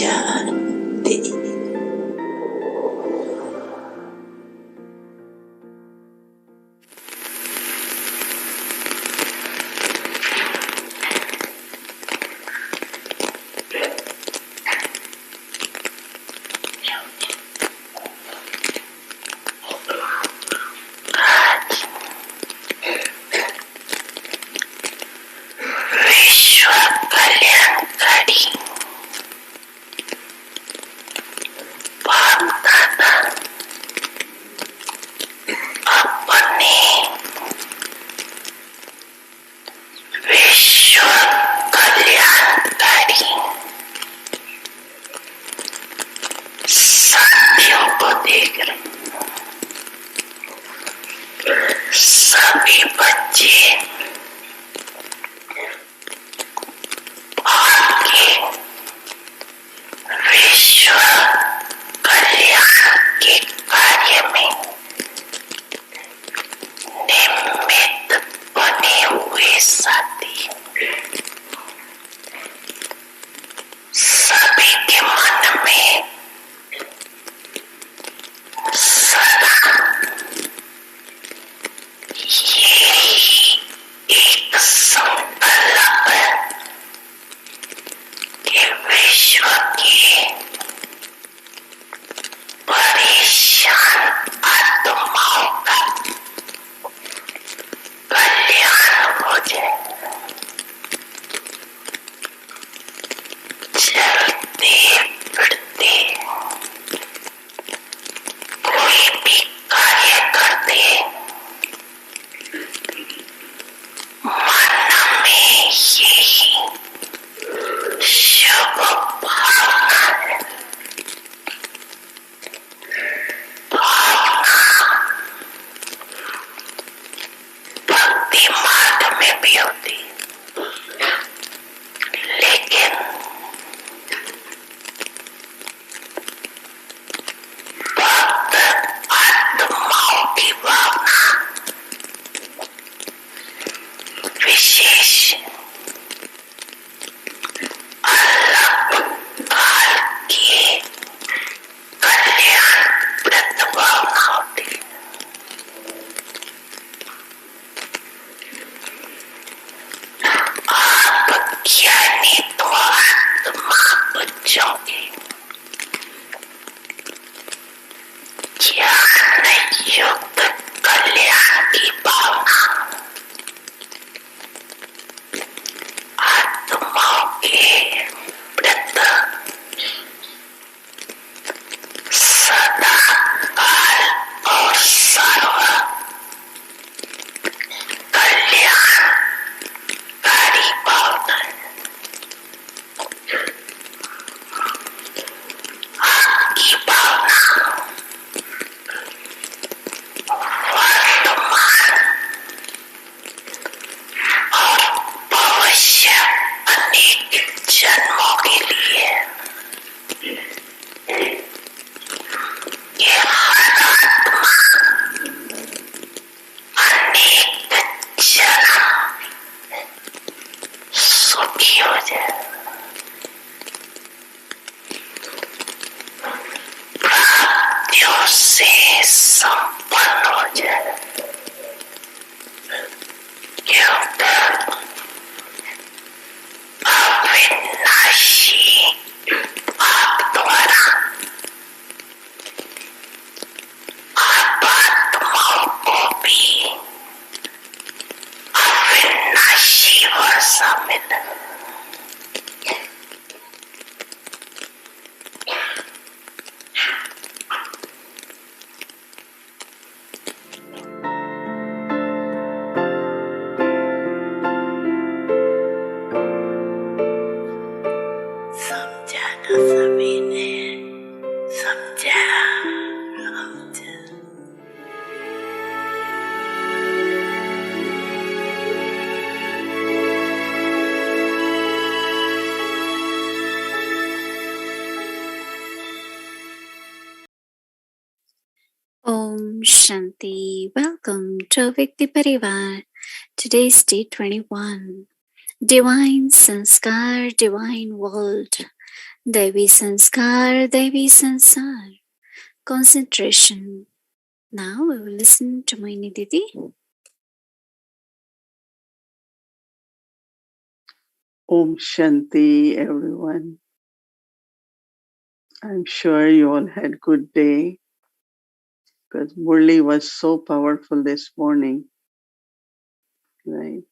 शांति। विश्व कल्याणकारी बाप-दादा अपने विश्व कल्याणकारी साथियों को देख रहे सभी बच्चे आपके विश्व कल्याण के कार्य में निमित्त बने हुए साथी सभी के मन में सदा यही एक संकल्प है कि विश्व के परेशान आत्माओं का कल्याण हो जाए। चलते फिरते कोई भी कार्य करते मन में यही शुभ भावना है। भक्ति मार्ग में भी होती लेकिन भक्त आत्माओं की भावना विशेष अलग काल की कल्याण प्रद भावना होती है। आप ज्ञानी तो आत्मा बच्चों की ज्ञान युक्त कल्याण की भावना आत्माओं के प्रति सदा काल और सर्व कल्याणकारी भावना है। आपकी भावना वर्तमान और भविष्य अनेक जन्मों के लिए ये हर आत्मा अनेक जन्म सुखी हो जाए, प्राप्तियों से संपन्न हो जाए। क्योंकि अविनाशी आप द्वारा आप आत्माओं को भी अविनाशी वर्षा मिले। समझाना सभी ने समझा Om Shanti. Welcome to Vikti Parivar. Today's day 21. Divine Sanskar, Divine World. Devi Sanskar, Devi Sansar. Concentration. Now we will listen to Mohini Didi. Om Shanti, everyone. I'm sure you all had good day because Murli was so powerful this morning, right?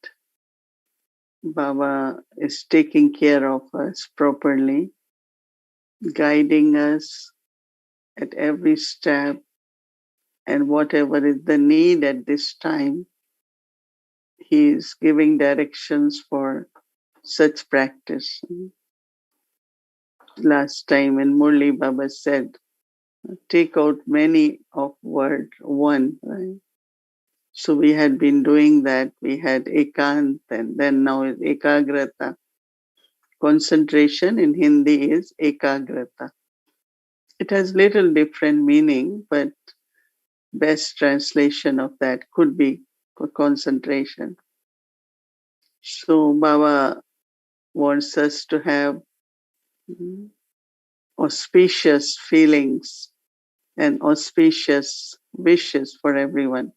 Baba is taking care of us properly, guiding us at every step, and whatever is the need at this time, he is giving directions for such practice. Last time in Murli, Baba said, take out many of word one, right? So we had been doing that. We had ekant and then now is ekagrata. Concentration in Hindi is ekagrata. It has little different meaning, but best translation of that could be concentration. So Baba wants us to have auspicious feelings and auspicious wishes for everyone.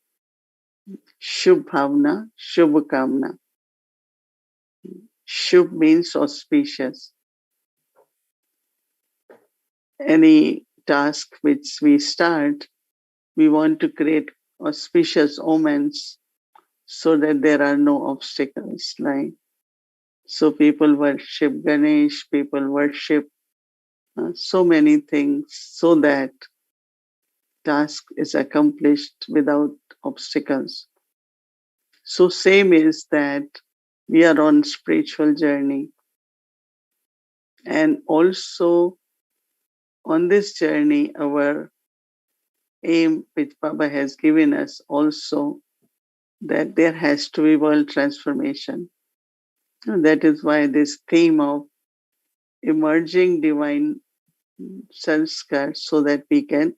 Shubh bhavna, shubh kamna. Shubh means auspicious. Any task which we start, we want to create auspicious omens so that there are no obstacles. Like, so people worship Ganesh, people worship so many things so that task is accomplished without obstacles. So same is that we are on spiritual journey, and also on this journey our aim which Baba has given us also that there has to be world transformation. And that is why this theme of emerging divine sanskar so that we can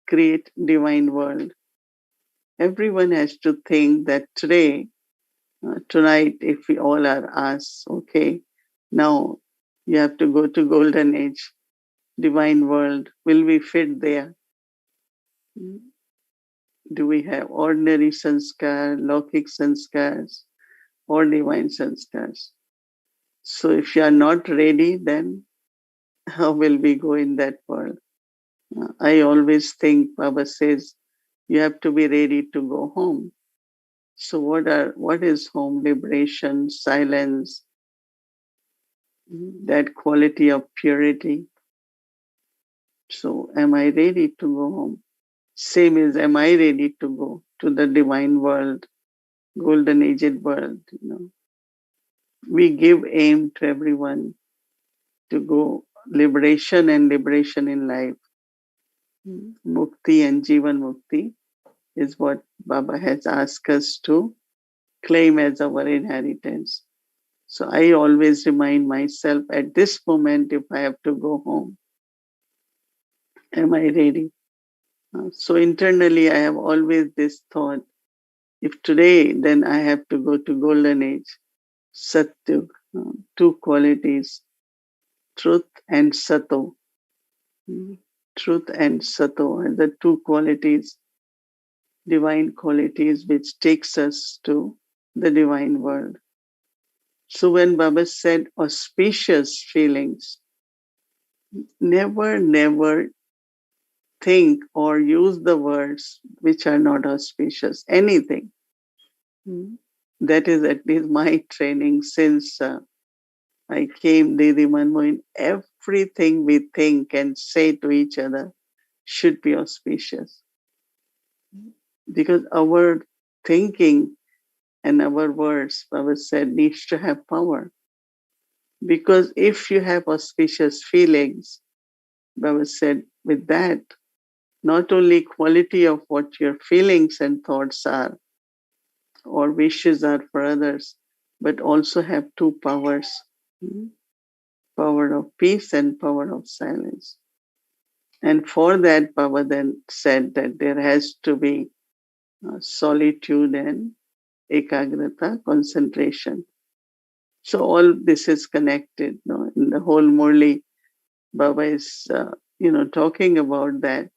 create divine world. Everyone has to think that today, tonight, if we all are asked, okay, now you have to go to golden age, divine world, will we fit there? Do we have ordinary sanskar, lokik sanskars, or divine sanskars? So if you are not ready, then how will we go in that world? I always think Baba says you have to be ready to go home. So what is home? Liberation, silence, that quality of purity. So am I ready to go home? Same is, am I ready to go to the divine world, golden aged world? We give aim to everyone to go liberation and liberation in life. Mukti and Jivan Mukti is what Baba has asked us to claim as our inheritance. So I always remind myself at this moment, if I have to go home, am I ready? So internally, I have always this thought, if today, then I have to go to golden age, Satyug, two qualities, truth and Sato. Truth and Sato are the two qualities, divine qualities, which takes us to the divine world. So when Baba said auspicious feelings, never think or use the words which are not auspicious, anything. That is at least my training since I came Didi Manmohin. Everything we think and say to each other should be auspicious. Because our thinking and our words, Baba said, needs to have power. Because if you have auspicious feelings, Baba said, with that, not only quality of what your feelings and thoughts are or wishes are for others, but also have two powers, power of peace and power of silence. And for that, Baba then said that there has to be solitude and ekagrata, concentration. So all this is connected. In the whole Murli, Baba is, talking about that.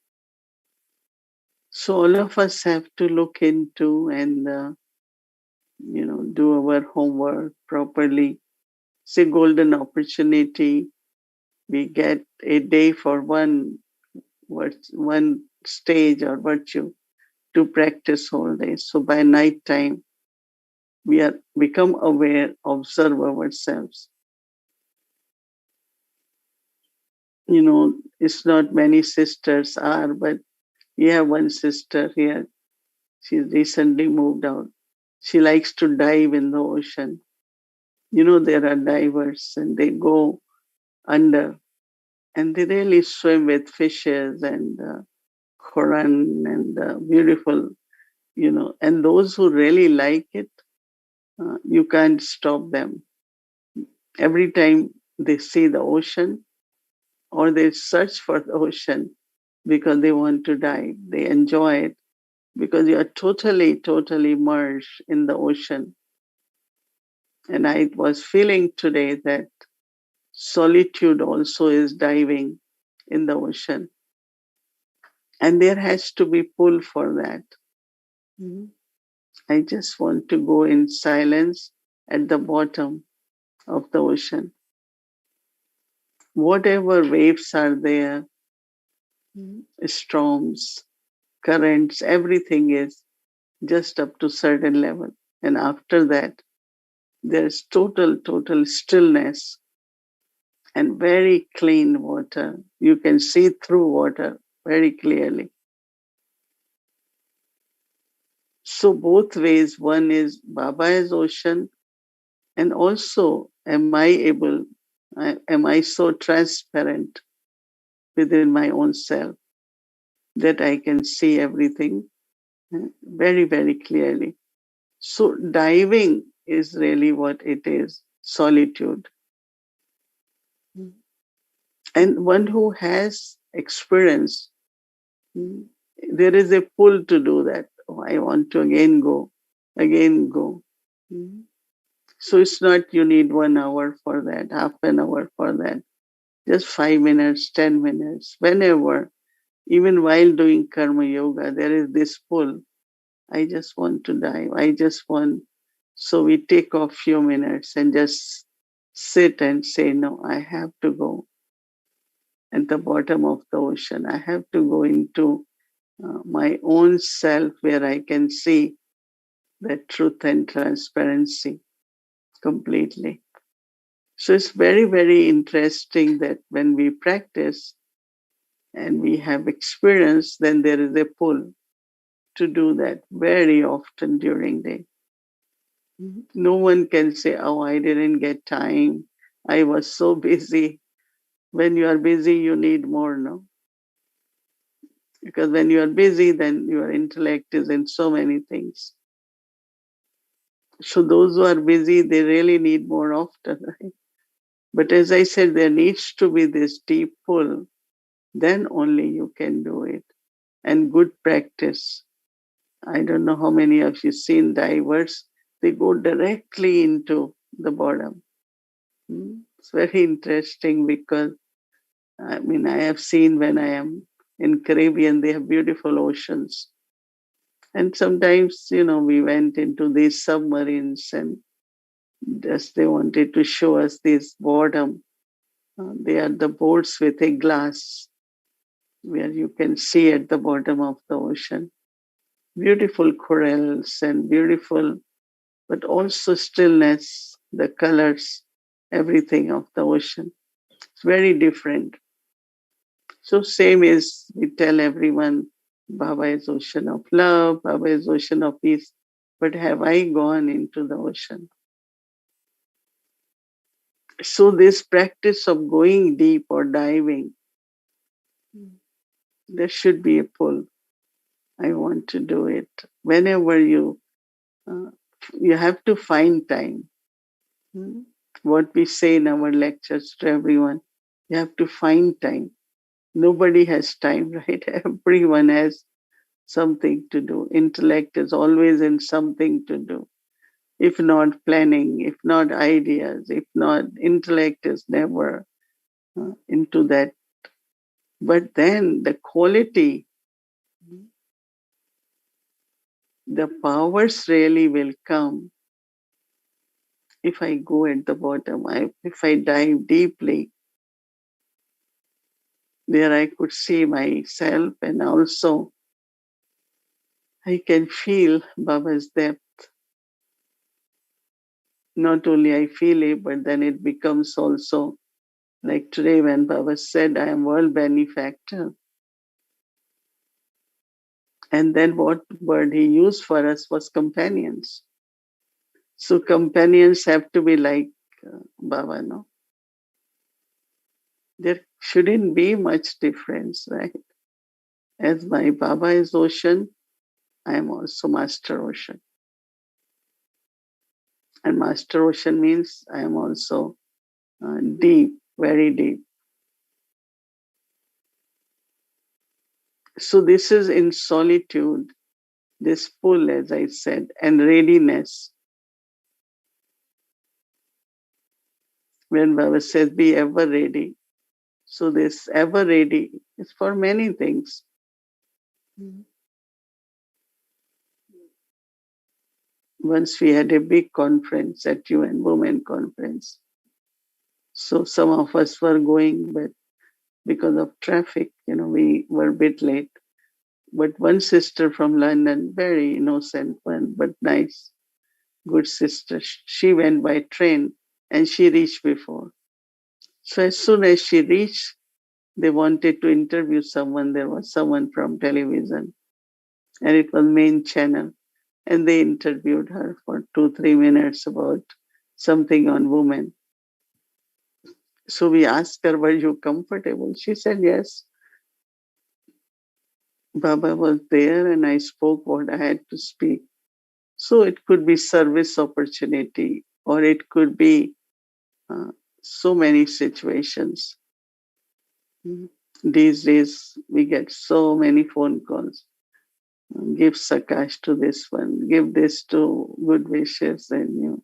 So all of us have to look into and, do our homework properly. It's a golden opportunity. We get a day for one stage or virtue to practice whole day. So by night time, we are become aware, observe ourselves. It's not many sisters are, but we have one sister here. She recently moved out. She likes to dive in the ocean. There are divers and they go under and they really swim with fishes and Quran and beautiful, and those who really like it, you can't stop them. Every time they see the ocean or they search for the ocean because they want to dive, they enjoy it because you are totally, totally immersed in the ocean. And I was feeling today that solitude also is diving in the ocean. And there has to be pull for that. I just want to go in silence at the bottom of the ocean. Whatever waves are there, storms, currents, everything is just up to certain level. And after that, there's total stillness and very clean water. You can see through water very clearly. So both ways, one is Baba's ocean, and also am I so transparent within my own self that I can see everything very, very clearly. So diving is really what it is, solitude. And one who has experience, there is a pull to do that. Oh, I want to again go. So it's not you need 1 hour for that, half an hour for that. Just 5 minutes, 10 minutes, whenever. Even while doing karma yoga, there is this pull. I just want to dive. I just want. So we take off few minutes and just sit and say, no, I have to go at the bottom of the ocean. I have to go into my own self where I can see the truth and transparency completely. So it's very, very interesting that when we practice and we have experience, then there is a pull to do that very often during the day. No one can say, oh, I didn't get time. I was so busy. When you are busy, you need more, no? Because when you are busy, then your intellect is in so many things. So those who are busy, they really need more often, right? But as I said, there needs to be this deep pull. Then only you can do it. And good practice. I don't know how many of you seen divers. They go directly into the bottom. It's very interesting because, I have seen when I am in Caribbean, they have beautiful oceans. And sometimes, we went into these submarines and just they wanted to show us this bottom. They are the boats with a glass where you can see at the bottom of the ocean. Beautiful corals and beautiful, but also stillness, the colors, everything of the ocean. It's very different. So same is we tell everyone, Baba is ocean of love, Baba is ocean of peace. But have I gone into the ocean? So this practice of going deep or diving, there should be a pull. I want to do it. Whenever you have to find time. What we say in our lectures to everyone, you have to find time. Nobody has time, right? Everyone has something to do. Intellect is always in something to do. If not planning, if not ideas, if not intellect is never into that. But then the quality, the powers really will come if I go at the bottom. If I dive deeply, there I could see myself, and also I can feel Baba's depth. Not only I feel it, but then it becomes also like today when Baba said, I am world benefactor. And then what word he used for us was companions. So companions have to be like Baba, no? There shouldn't be much difference, right? As my Baba is ocean, I am also Master Ocean. And Master Ocean means I am also deep, very deep. So this is in solitude, this pull, as I said, and readiness. When Baba says, be ever ready. So this ever ready is for many things. Once we had a big conference at UN Women Conference. So some of us were going, but because of traffic, we were a bit late. But one sister from London, very innocent one, but nice, good sister, she went by train and she reached before. So as soon as she reached, they wanted to interview someone. There was someone from television and it was main channel. And they interviewed her for 2-3 minutes about something on women. So we asked her, were you comfortable? She said, yes. Baba was there and I spoke what I had to speak. So it could be service opportunity or it could be so many situations. These days we get so many phone calls. Give Sakash to this one, give this to good wishes, and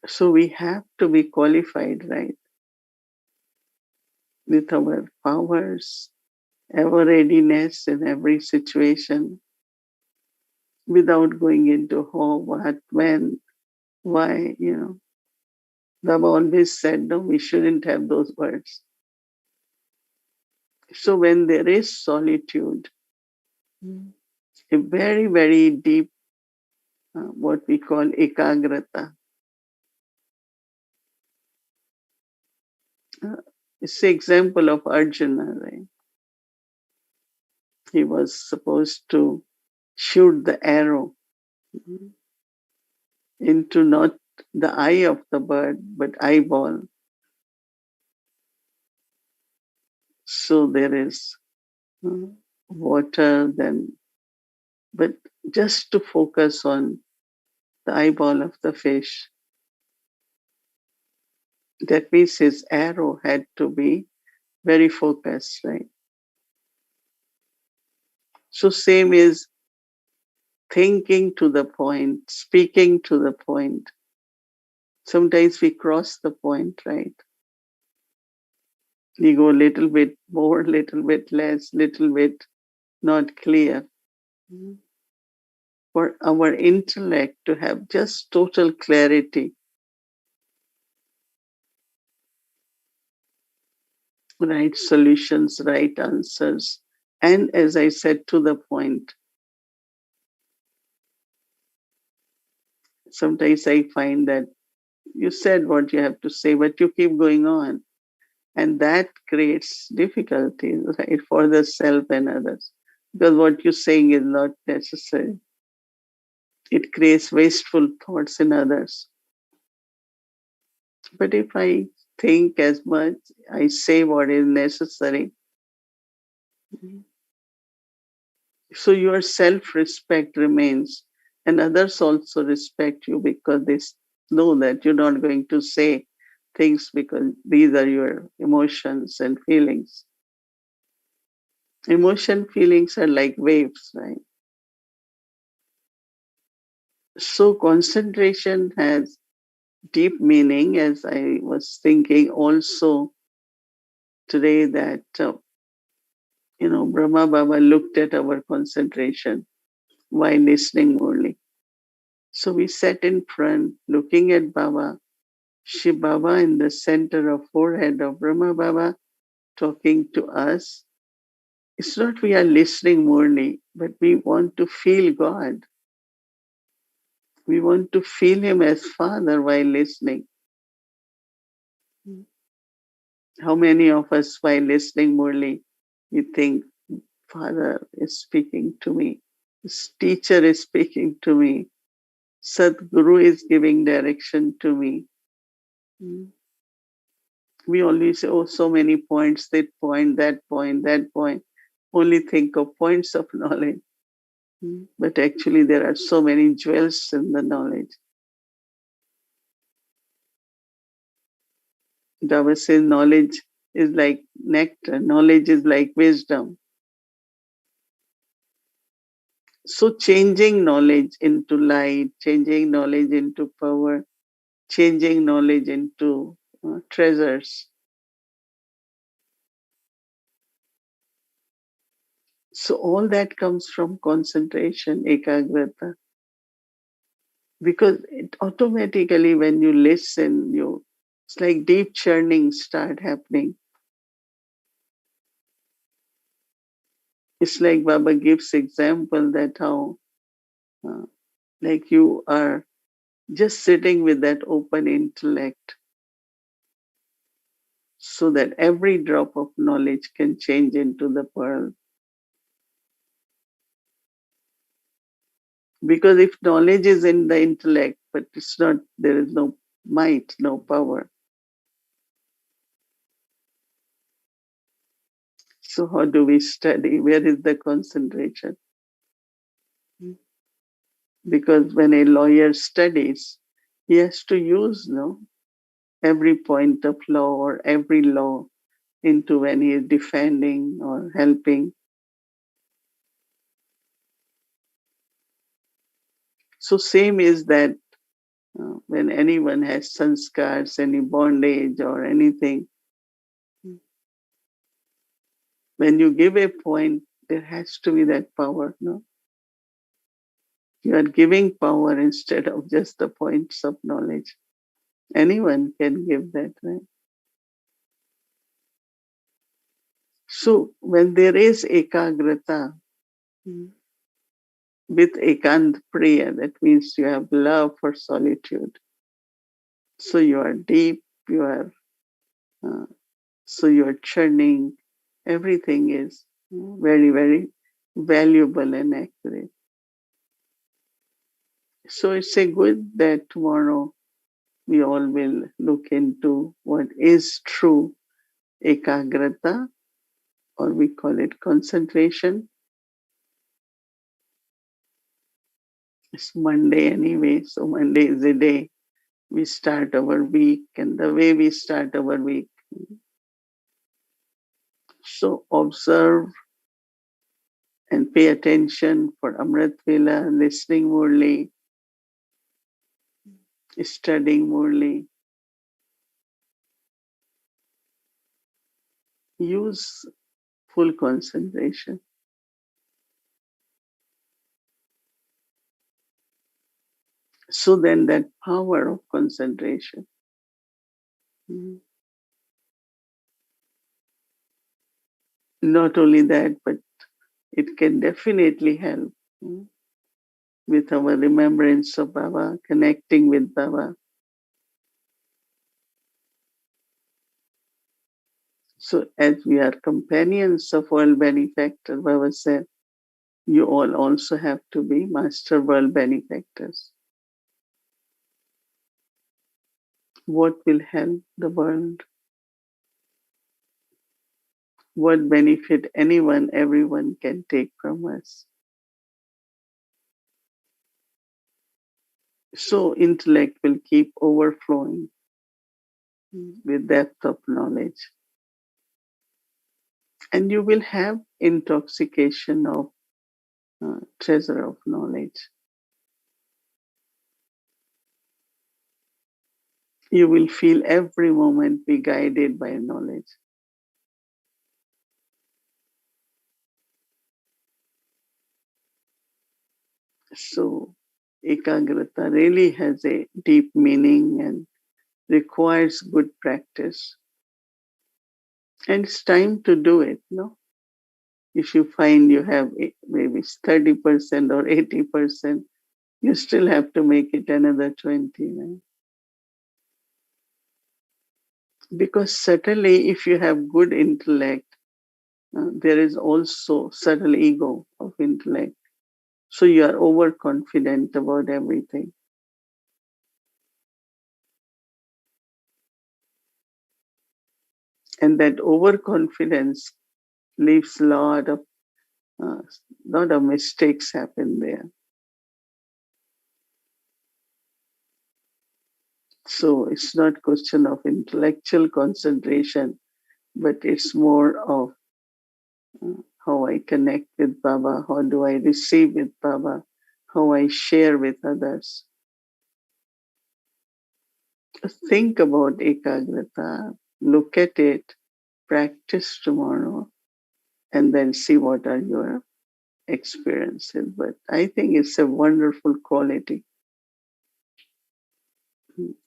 so we have to be qualified, right? With our powers, ever readiness in every situation, without going into how, what, when, why, Baba always said, no, we shouldn't have those words. So when there is solitude, a very, very deep, what we call ekagrata, it's the example of Arjuna, right? He was supposed to shoot the arrow into not the eye of the bird, but eyeball. So there is water, then, but just to focus on the eyeball of the fish. That means his arrow had to be very focused, right? So same is thinking to the point, speaking to the point. Sometimes we cross the point, right? We go a little bit more, little bit less, little bit not clear. For our intellect to have just total clarity, right solutions, right answers, and as I said, to the point. Sometimes I find that you said what you have to say, but you keep going on. And that creates difficulties, right, for the self and others. Because what you're saying is not necessary. It creates wasteful thoughts in others. But if I think as much, I say what is necessary. So your self-respect remains, and others also respect you because they know that you're not going to say things because these are your emotions and feelings. Feelings are like waves, right? So concentration has deep meaning, as I was thinking also today that, Brahma Baba looked at our concentration while listening Murli. So we sat in front looking at Baba, Shiv Baba in the center of forehead of Brahma Baba talking to us. It's not we are listening Murli, but we want to feel God. We want to feel Him as Father while listening. How many of us while listening Murli, we think Father is speaking to me. This teacher is speaking to me. Sadguru is giving direction to me. We only say, oh, so many points, that point, that point, that point. Only think of points of knowledge. But actually, there are so many jewels in the knowledge. Dava says knowledge is like nectar, knowledge is like wisdom. So, changing knowledge into light, changing knowledge into power, changing knowledge into treasures. So all that comes from concentration, ekagrata. Because it automatically when you listen, it's like deep churning start happening. It's like Baba gives example that how like you are just sitting with that open intellect so that every drop of knowledge can change into the pearl. Because if knowledge is in the intellect, but it's not, there is no might, no power. So how do we study? Where is the concentration? Because when a lawyer studies, he has to use every point of law or every law into when he is defending or helping. So same is that when anyone has sanskars, any bondage or anything, when you give a point, there has to be that power, no? You are giving power instead of just the points of knowledge. Anyone can give that, right? So when there is ekagrata, with ekant prayer, that means you have love for solitude. So you are deep, uh, so you are churning. Everything is very, very valuable and accurate. So it's a good that tomorrow we all will look into what is true ekagrata, or we call it concentration. It's Monday anyway, so Monday is the day we start our week, and the way we start our week. So observe and pay attention for Amrit Vela, listening Murli, studying Murli. Use full concentration. So then that power of concentration. Not only that, but it can definitely help with our remembrance of Baba, connecting with Baba. So as we are companions of world benefactor, Baba said, you all also have to be master world benefactors. What will help the world? What benefit anyone, everyone can take from us? So intellect will keep overflowing with depth of knowledge. And you will have intoxication of treasure of knowledge. You will feel every moment be guided by knowledge. So, ekagrata really has a deep meaning and requires good practice. And it's time to do it, no? If you find you have maybe 30% or 80%, you still have to make it another 20. Right? Because certainly if you have good intellect, there is also subtle ego of intellect. So you are overconfident about everything. And that overconfidence leaves a lot of mistakes happen there. So it's not question of intellectual concentration, but it's more of how I connect with Baba, how do I receive with Baba, how I share with others. Think about ekagrata, look at it, practice tomorrow, and then see what are your experiences. But I think it's a wonderful quality.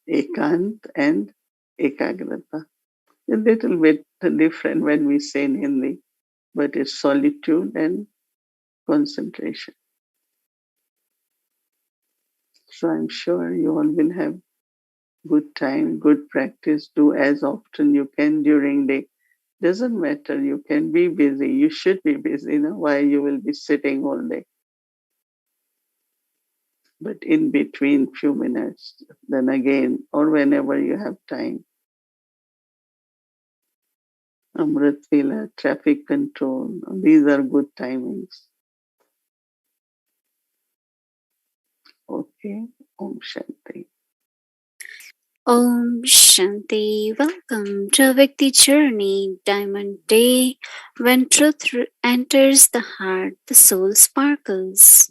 Ekant and ekagrata. A little bit different when we say in Hindi, but it's solitude and concentration. So I'm sure you all will have good time, good practice. Do as often you can during the day. Doesn't matter. You can be busy. You should be busy. Why you will be sitting all day. But in between few minutes, then again, or whenever you have time. Amrit Vela, traffic control. These are good timings. Okay. Om Shanti. Om Shanti. Welcome to a Vikti Journey, Diamond Day. When truth enters the heart, the soul sparkles.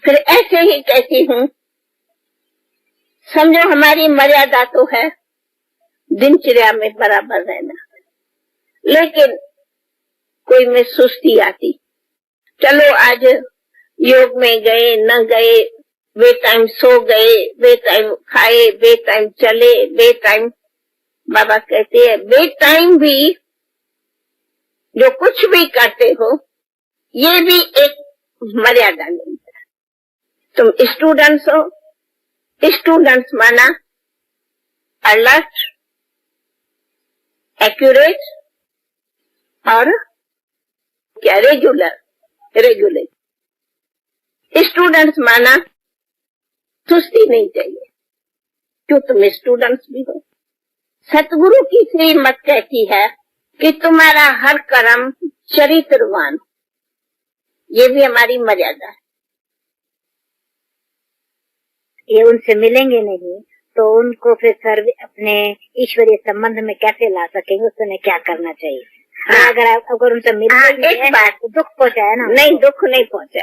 फिर ऐसे ही कहती हूँ, समझो हमारी मर्यादा तो है दिनचर्या में बराबर रहना, लेकिन कोई में सुस्ती आती, चलो आज योग में गए न गए, वे टाइम सो गए, वे टाइम खाए, वे टाइम चले, वे टाइम, बाबा कहते हैं वे टाइम भी जो कुछ भी करते हो ये भी एक मर्यादा नहीं है। तुम स्टूडेंट्स हो, स्टूडेंट्स माना अलर्ट, एक्यूरेट और क्या रेगुलर। स्टूडेंट्स माना सुस्ती नहीं चाहिए, क्यों तुम स्टूडेंट्स भी हो। सतगुरु की श्रीमत कहती है कि तुम्हारा हर कर्म चरित्रवान, ये भी हमारी मर्यादा है। ये उनसे मिलेंगे नहीं तो उनको फिर सर्व अपने ईश्वरीय संबंध में कैसे ला सकेंगे, उसने क्या करना चाहिए। हाँ, अगर उनसे मिलेंगे एक बात तो दुख पहुंचाए ना, नहीं दुख नहीं पहुंचा।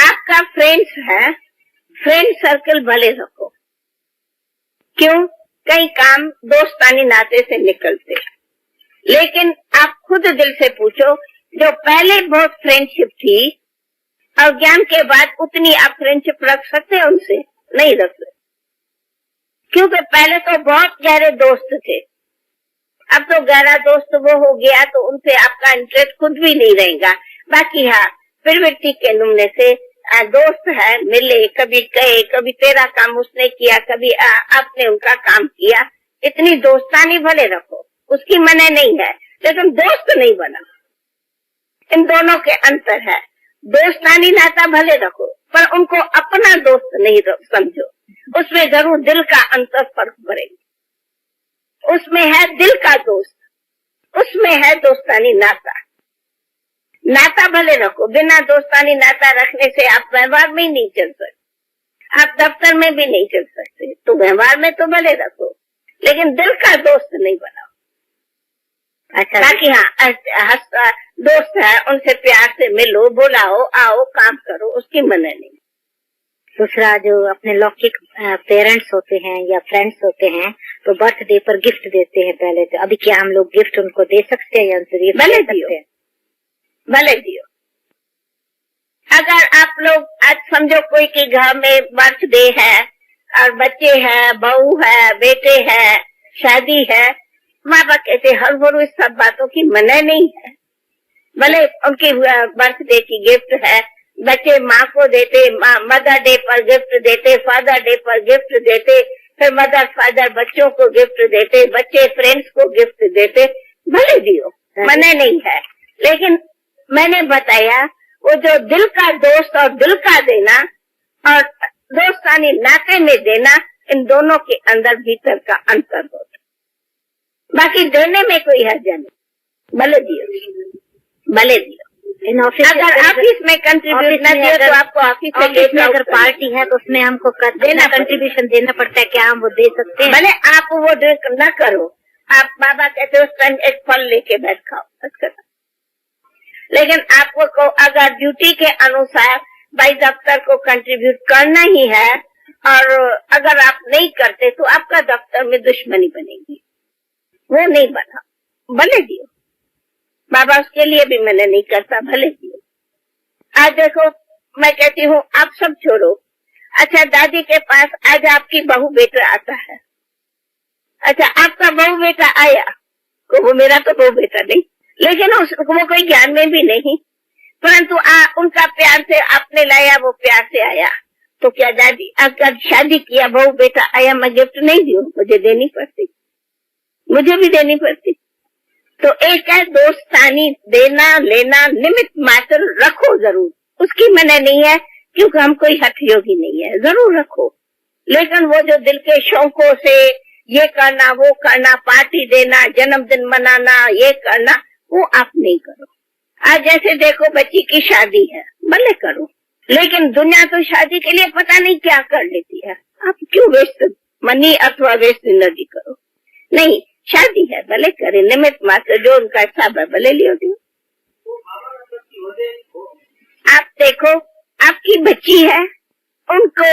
आपका फ्रेंड्स है, फ्रेंड सर्कल भले रखो, क्यों कई काम दोस्तानी नाते से निकलते, लेकिन आप खुद दिल से पूछो, जो पहले बहुत फ्रेंडशिप थी और ज्ञान के बाद उतनी आप फ्रेंडशिप रख सकते हैं उनसे? नहीं रख सकते, क्योंकि पहले तो बहुत गहरे दोस्त थे, अब तो गहरा दोस्त वो हो गया तो उनसे आपका इंटरेस्ट खुद भी नहीं रहेगा। बाकी हाँ, प्रवृत्ति के नमूने से दोस्त है, मिले, कभी गए, कभी तेरा काम उसने किया, कभी आपने उनका काम किया, इतनी दोस्तानी भले रखो, उसकी मने नहीं है, लेकिन दोस्त नहीं बना। इन दोनों के अंतर है। दोस्तानी नाता भले रखो, पर उनको अपना दोस्त नहीं समझो। उसमें जरूर दिल का अंतर फर्क पड़ेगा। उसमें है दिल का दोस्त, उसमें है दोस्तानी नाता। नाता भले रखो, बिना दोस्तानी नाता रखने से आप व्यवहार में ही नहीं चल सकते, आप दफ्तर में भी नहीं चल सकते। तो व्यवहार में तो भले रखो, लेकिन दिल का दोस्त नहीं बनाओ। अच्छा, बाकी हाँ, दोस्त है, उनसे प्यार से मिलो, बुलाओ, आओ, काम करो, उसकी मना नहीं। दूसरा, जो अपने लौकिक पेरेंट्स होते हैं या फ्रेंड्स होते हैं, तो बर्थडे पर गिफ्ट देते हैं पहले। तो अभी क्या हम लोग गिफ्ट उनको दे सकते हैं या उनसे भले दियो, भले दियो। अगर आप लोग आज समझो कोई के घर में बर्थडे है और बच्चे हैं, बहू है, बेटे है, शादी है, माँ बाप कहते हर भरू इस सब बातों की मना नहीं है। भले उनकी बर्थडे की गिफ्ट है, बच्चे माँ को देते, मदर डे पर गिफ्ट देते, फादर डे पर गिफ्ट देते, फिर मदर फादर बच्चों को गिफ्ट देते, बच्चे फ्रेंड्स को गिफ्ट देते, भले दियो, मना नहीं है। लेकिन मैंने बताया वो जो दिल का दोस्त और दिल का देना और दोस्तानी नाते में देना, इन दोनों के अंदर भीतर का अंतर होता। बाकी देने में कोई हर्ज नहीं, भले दियो, भले दियो। इन ऑफिस अगर ऑफिस में कंट्रीब्यूट न दियो तो आपको ऑफिस में अगर पार्टी है तो उसमें हमको देना, कंट्रीब्यूशन देना पड़ता है। क्या हम वो दे सकते हैं? भले आप वो न करो, आप बाबा कहते हो एक फल लेके बैठ खाओ, बस। लेकिन आपको अगर ड्यूटी के अनुसार भाई दफ्तर को कंट्रीब्यूट करना ही है, और अगर आप नहीं करते तो आपका दफ्तर में दुश्मनी बनेगी, वो नहीं बना, भले दियो। बाबा उसके लिए भी मैंने नहीं करता, भले दियो। आज देखो, मैं कहती हूँ आप सब छोड़ो। अच्छा, दादी के पास आज आपकी बहू बेटा आता है। अच्छा, आपका बहू बेटा आया, तो वो मेरा तो बहू बेटा नहीं, लेकिन वो कोई ज्ञान में भी नहीं, परंतु उनका प्यार से आपने लाया, वो प्यार से आया। तो क्या दादी अगर शादी किया, बहू बेटा आया, मैं गिफ्ट नहीं दूं? मुझे देनी पड़ती, मुझे भी देनी पड़ती। तो एक है दोस्तानी, देना लेना निमित्त मात्र रखो जरूर, उसकी मना नहीं है, क्योंकि हम कोई हठ योगी नहीं है, जरूर रखो। लेकिन वो जो दिल के शौकों से ये करना, वो करना, पार्टी देना, जन्मदिन मनाना, ये करना, वो आप नहीं करो। आज जैसे देखो बच्ची की शादी है, भले करो, लेकिन दुनिया तो शादी के लिए पता नहीं क्या कर लेती है। आप क्यों वेस्ट मनी अथवा वेस्ट एनर्जी करो? नहीं, शादी है, भले करे, निमित्त मात्र जो उनका हिसाब है भले लियो दियो। आप देखो, आपकी बच्ची है, उनको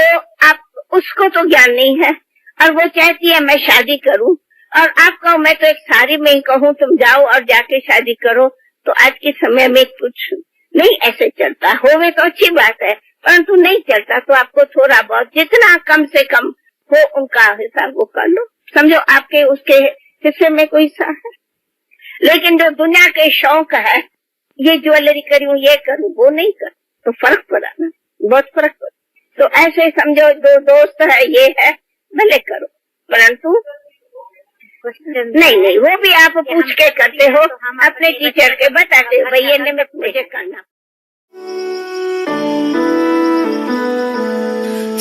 आप, उसको तो ज्ञान नहीं है, और वो चाहती है मैं शादी करूं, और आप कहो मैं तो एक सारी में ही कहूँ तुम जाओ और जाके शादी करो, तो आज के समय में कुछ नहीं ऐसे चलता। होवे तो अच्छी बात है, परंतु नहीं चलता तो आपको थोड़ा बहुत, जितना कम से कम हो उनका हिसाब वो कर लो। समझो आपके उसके हिस्से में कोई हिस्सा है। लेकिन जो दुनिया के शौक है, ये ज्वेलरी करूं, ये करूं, वो नहीं कर, तो फर्क पड़ा ना, बहुत फर्क पड़ा। तो ऐसे समझो दो दोस्त है, ये है, भले करो, परंतु नहीं, वो भी आप पूछ के करते हो, अपने टीचर के बताते हो, भाई ये निमित्त मुझे करना।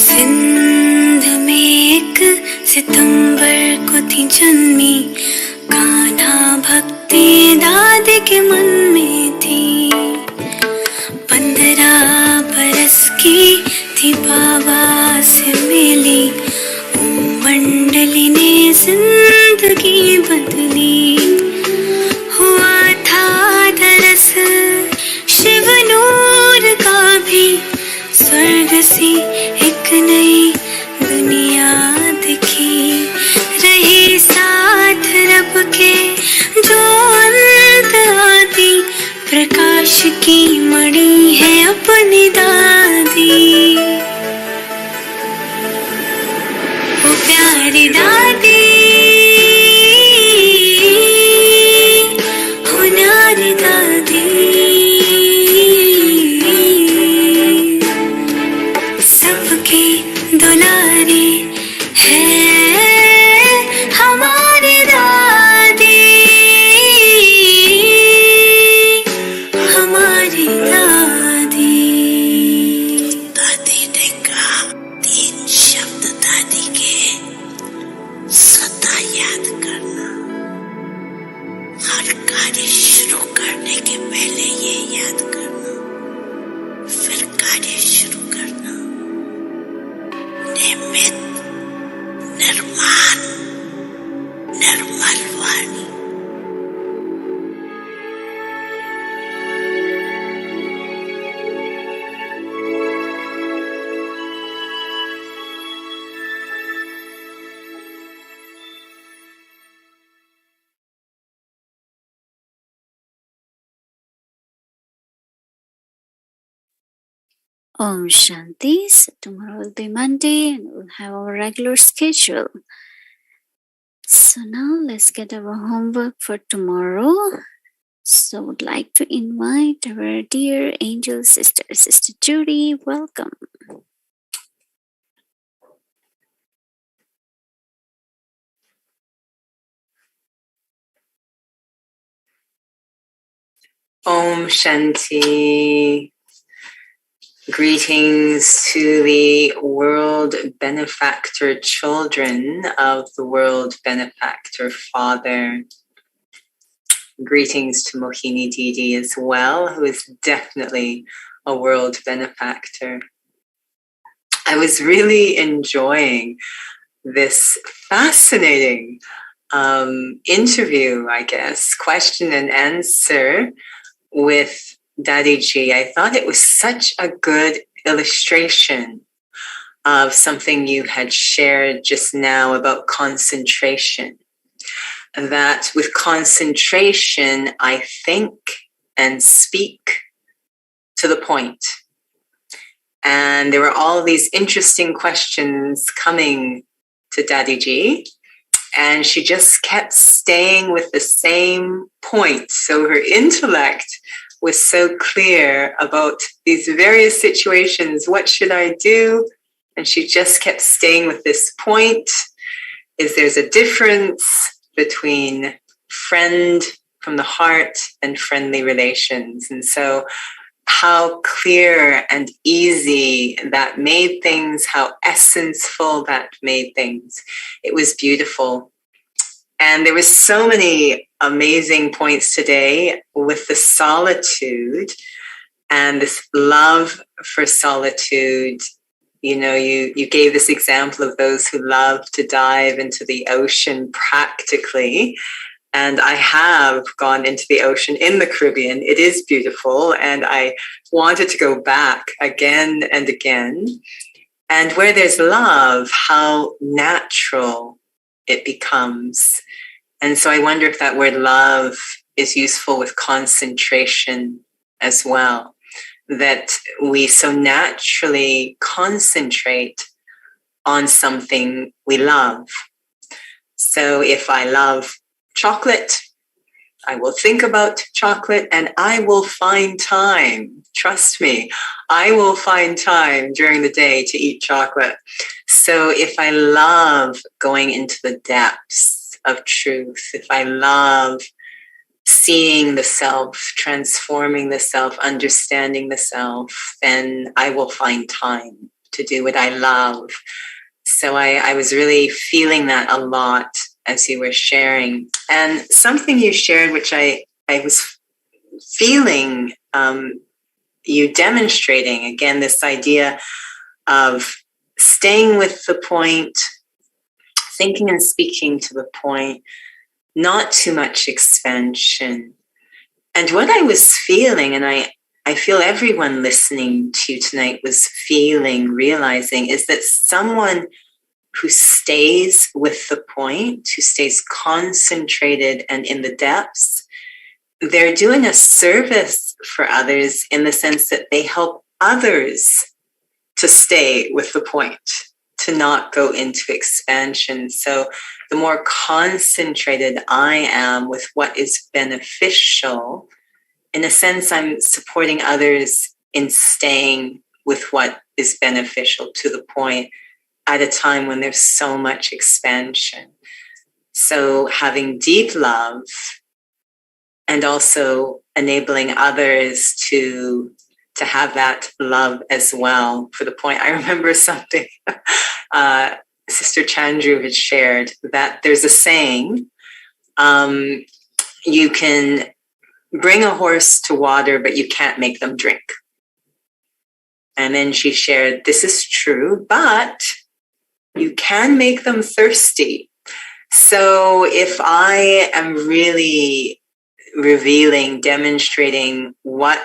सिंध में एक सितंबर को थी जन्मी, कान्हा भक्ति दादी के मन में थी। 15 बरस की थी बाबा से मिली, मंडली ने जिंदगी बदली। हुआ था दरअसल शिव नूर का भी, स्वर्ग सी एक नई दुनिया दिखी। रही साथ रब के जो अंत आदि, प्रकाश की मणि है अपनी दादी। ओ प्यारी दादी, हो न्यारी दादी, Om Shanti. So tomorrow will be Monday and we'll have our regular schedule. So now let's get our homework for tomorrow. So I would like to invite our dear angel sister, Sister Judy. Welcome. Om Shanti. Greetings to the world benefactor children of the world benefactor father. Greetings to Mohini Didi as well, who is definitely a world benefactor. I was really enjoying this fascinating interview, I guess, question and answer with Daddy Ji. I thought it was such a good illustration of something you had shared just now about concentration. That with concentration, I think and speak to the point. And there were all these interesting questions coming to Daddy Ji, and she just kept staying with the same point. So her intellect was so clear about these various situations. What should I do? And she just kept staying with this point. Is there's a difference between friend from the heart and friendly relations. And so how clear and easy that made things, how essenceful that made things. It was beautiful. And there were so many amazing points today with the solitude and this love for solitude. You know, you gave this example of those who love to dive into the ocean practically. And I have gone into the ocean in the Caribbean. It is beautiful. And I wanted to go back again and again. And where there's love, how natural it becomes. And so I wonder if that word love is useful with concentration as well. That we so naturally concentrate on something we love. So if I love chocolate, I will think about chocolate and I will find time. Trust me, I will find time during the day to eat chocolate. So if I love going into the depths of truth, if I love seeing the self, transforming the self, understanding the self, then I will find time to do what I love. So I was really feeling that a lot as you were sharing. And something you shared, which I was feeling you demonstrating, again, this idea of staying with the point, thinking and speaking to the point, not too much expansion. And what I was feeling, and I feel everyone listening to you tonight was feeling, realizing, is that someone who stays with the point, who stays concentrated and in the depths, they're doing a service for others in the sense that they help others to stay with the point, to not go into expansion. So the more concentrated I am with what is beneficial, in a sense, I'm supporting others in staying with what is beneficial to the point at a time when there's so much expansion. So having deep love and also enabling others to have that love as well. For the point, I remember something Sister Chandru had shared, that there's a saying, you can bring a horse to water, but you can't make them drink. And then she shared, this is true, but you can make them thirsty. So if I am really revealing, demonstrating what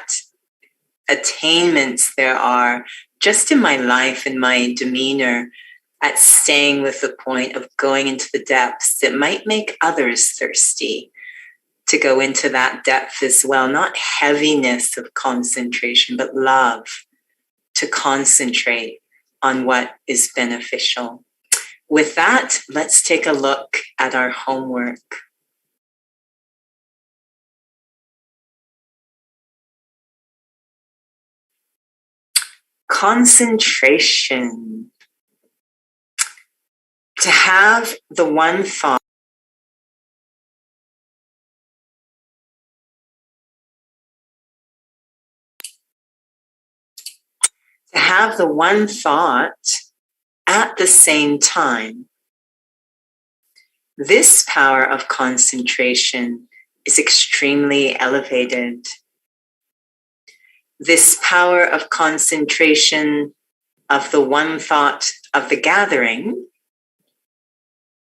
attainments there are just in my life and my demeanor at staying with the point of going into the depths, that might make others thirsty to go into that depth as well. Not heaviness of concentration, but love. to concentrate on what is beneficial. With that, let's take a look at our homework. Concentration. To have the one thought at the same time. This power of concentration is extremely elevated. This power of concentration of the one thought of the gathering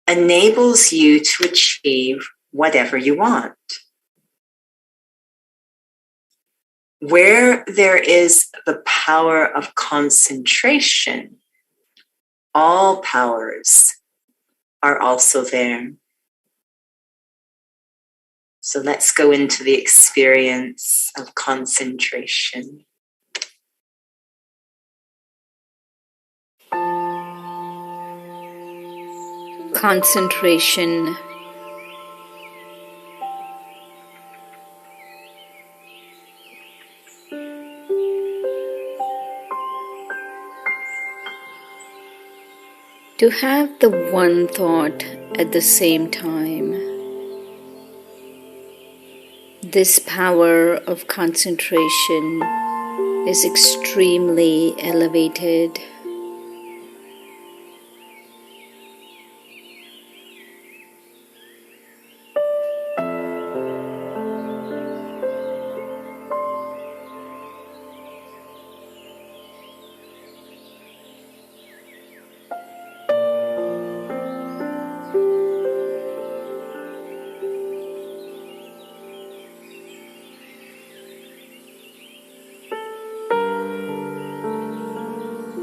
enables you to achieve whatever you want. Where there is the power of concentration, all powers are also there. So let's go into the experience of concentration. Concentration. To have the one thought at the same time. This power of concentration is extremely elevated.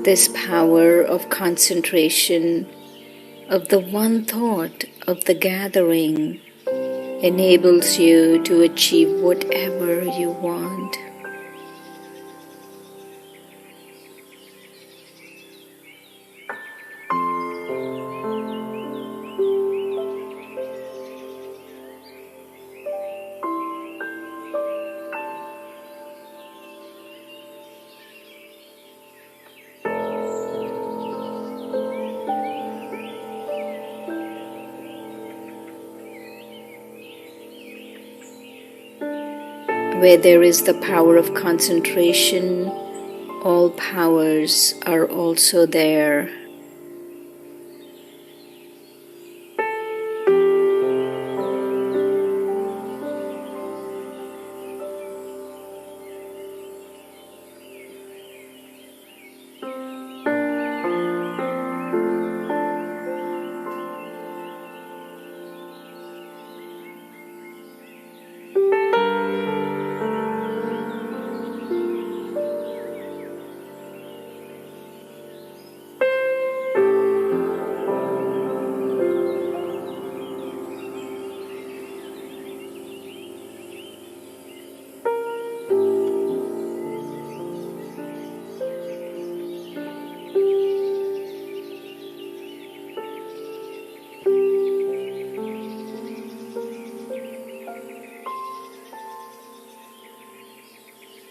This power of concentration of the one thought of the gathering enables you to achieve whatever you want. Where there is the power of concentration, all powers are also there.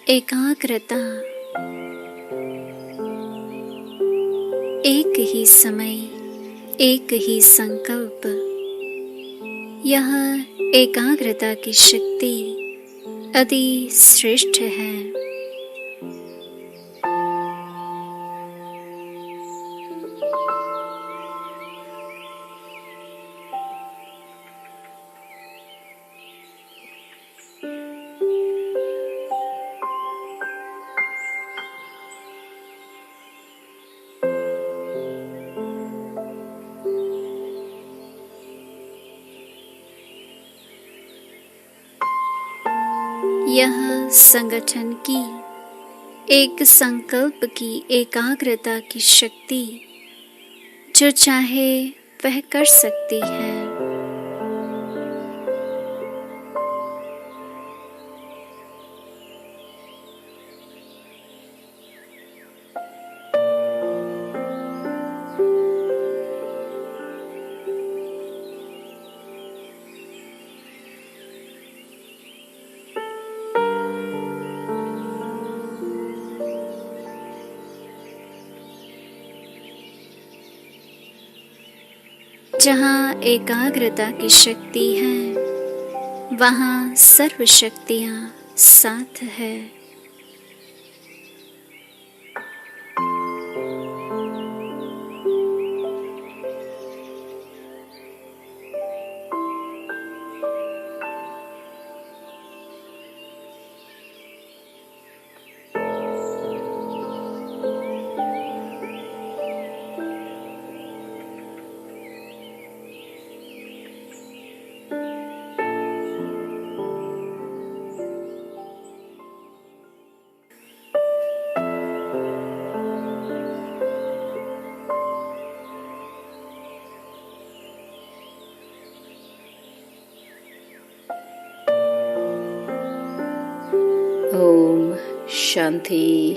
एकाग्रता एक ही समय एक ही संकल्प, यह एकाग्रता की शक्ति अति श्रेष्ठ है। यह संगठन की एक संकल्प की एकाग्रता की शक्ति जो चाहे वह कर सकती है। जहाँ एकाग्रता की शक्ति है वहाँ सर्व शक्तियाँ साथ है। Om Shanti.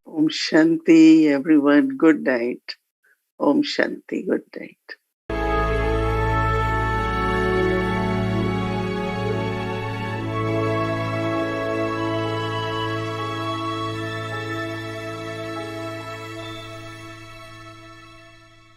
Om Shanti, everyone. Good night. Om Shanti. Good night.